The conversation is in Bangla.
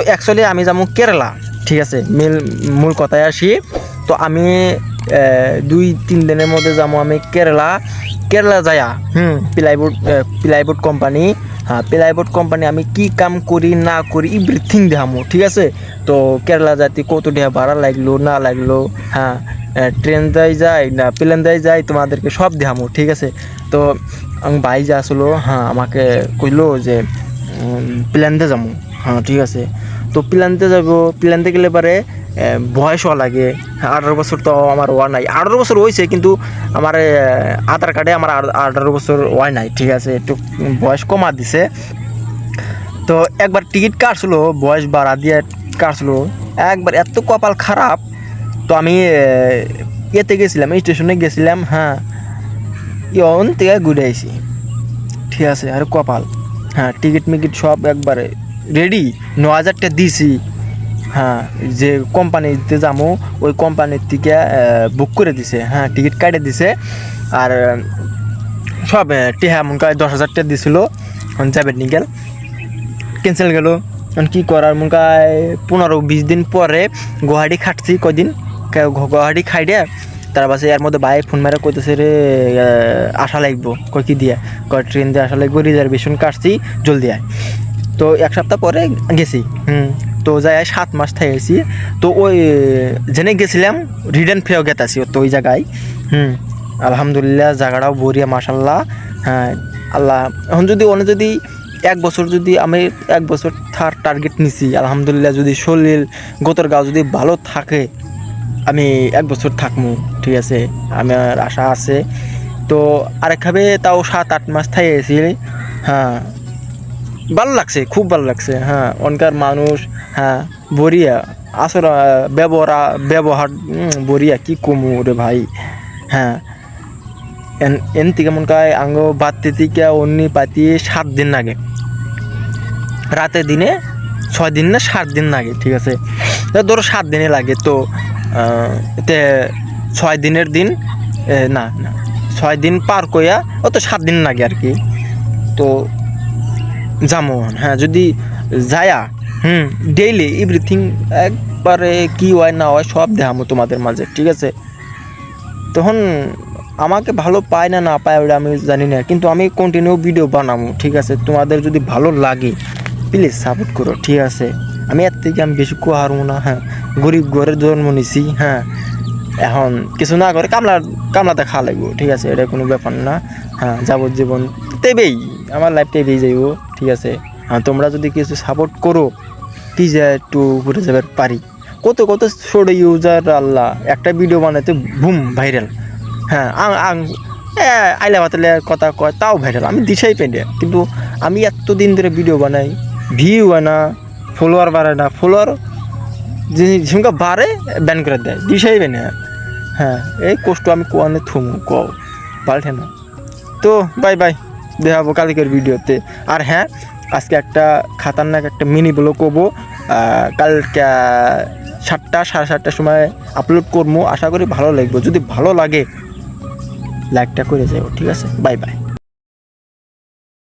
তো অ্যাকচুয়ালি আমি যাবো কেরালা, ঠিক আছে। মূল কথায় আসি। তো আমি 2-3 দিনের মধ্যে যাবো আমি কেরালা যায়া প্লাইবোর্ড কোম্পানি। হ্যাঁ, প্লাইবোর্ড কোম্পানি আমি কি কাম করি না করি এভরিথিং দেখামো, ঠিক আছে। তো কেরালা যাতে কত টাকা ভাড়া লাগলো না লাগলো, হ্যাঁ, ট্রেন যায় না প্লেন যায় তোমাদেরকে সব দেখামো, ঠিক আছে। তো ভাই যে আসলো, হ্যাঁ, আমাকে কইলো যে প্লেন দিয়ে যাবো। হ্যাঁ, ঠিক আছে। তো প্লেনতে যাবো, প্লেনতে গেলে পারে বয়স হওয়া লাগে। 18 বছর তো আমার হওয়া নাই। 18 বছর হয়েছে কিন্তু আমার আধার কার্ডে আমার 18 বছর হয় নাই, ঠিক আছে। একটু বয়স কমা দিছে। তো একবার টিকিট কাটছিল, বয়স বাড়া দিয়ে কাটছিল। একবার এত কপাল খারাপ। তো আমি এতে গেছিলাম, স্টেশনে গেছিলাম, হ্যাঁ, ইয়ন থেকে ঘুরে আইছি, ঠিক আছে। আর কপাল, হ্যাঁ, টিকিট মিকিট সব একবারে রেডি, 9,000 টাকা দিছি। হ্যাঁ, যে কোম্পানিতে যাবো ওই কোম্পানির থেকে বুক করে দিছে, হ্যাঁ, টিকিট কাটে দিছে। আর সব টেহা মনে হয় 10,000 টাকা দিছিল, যাবে নিগেল ক্যান্সেল গেল। কী করার, মনে হয় 15-20 দিন পরে গুয়াহাটি খাটছি কদিন, গুয়াহাটি খাই দে। তার পাশে এর মধ্যে ভাই ফোন মেরে কইতেছে রে আসা লাগবো, কই কি দিয়া, কয় ট্রেন দিয়ে আসা লাগবো, রিজার্ভেশন কাটছি, জলদি আয়। তো 1 সপ্তাহ পরে গেছি। তো যাই 7 মাস থাকেছি। তো ওই জেনে গেছিলাম রিটার্ন ফেরত গেতাছি তো ওই জায়গায়। আলহামদুলিল্লাহ, জায়গাটাও বড়িয়া, মাশাল্লাহ। হ্যাঁ, আল্লাহ, এখন যদি 1 বছর যদি আমি 1 বছর টার্গেট নিছি, আলহামদুলিল্লাহ, যদি শরীর গোতর গাও যদি ভালো থাকে আমি 1 বছর থাকবো, ঠিক আছে। আমার আশা আছে। তো আরেকভাবে তাও 7-8 মাস থাকেছি। হ্যাঁ, ভালো লাগছে, খুব ভালো লাগছে। হ্যাঁ, অনকার মানুষ, হ্যাঁ, বড়িয়া আসলে ব্যবহার বড়িয়া, কি কমু রে ভাই। হ্যাঁ, এন থেকে মনে হয় আঙ্গ বাড়তে থেকে অন্য পাতি 7 দিন লাগে, রাতে দিনে 6 দিন না 7 দিন লাগে, ঠিক আছে। ধরো 7 দিনে লাগে। তো এতে 6 দিনের দিন না 6 দিন পার কইয়া ও তো 7 দিন লাগে আর কি। তো যামো, হ্যাঁ, যদি যায়া ডেইলি এভরিথিং একবারে কি হয় না হয় সব দেখামো তোমাদের মাঝে, ঠিক আছে। তখন আমাকে ভালো পায় না পায় ওটা আমি জানি না, কিন্তু আমি কন্টিনিউ ভিডিও বানাবো, ঠিক আছে। তোমাদের যদি ভালো লাগে প্লিজ সাপোর্ট করো, ঠিক আছে। আমি এর থেকে আমি বেশি হারবো না। হ্যাঁ, গরিব ঘরে জন্ম নিছি, হ্যাঁ, এখন কিছু না করে কামলাতে খাওয়া লাগবো, ঠিক আছে। এটা কোনো ব্যাপার না। হ্যাঁ, যাবজ্জীবন তেবেই আমার লাইফ তেবেই যাইব, ঠিক আছে। হ্যাঁ, তোমরা যদি কিছু সাপোর্ট করো কি যে একটু ঘুরে যাবার পারি। কত ছোট ইউজার, আল্লাহ, একটা ভিডিও বানাতে বুম ভাইরাল। হ্যাঁ, আইলা বাতালে কথা কয় তাও ভাইরাল, আমি দিশাই পাই না। কিন্তু আমি এতদিন ধরে ভিডিও বানাই, ভিউ হয় না, ফলোয়ার বাড়ে না, ফলোয়ার ঝুমকা বাড়ে ব্যান করে দেয়, দিশাই পাই না। হ্যাঁ, এই কষ্ট আমি কোয়ানে থুমু কও পাল্টে না। তো বাই দেখাবো কালকের ভিডিওতে। আর হ্যাঁ, আজকে একটা খাতারনাক একটা মিনি ব্লগ করবো, কালকে 7টা-7:30টার সময় আপলোড করবো। আশা করি ভালো লাগবে। যদি ভালো লাগে লাইকটা করে যাবো, ঠিক আছে। বাই।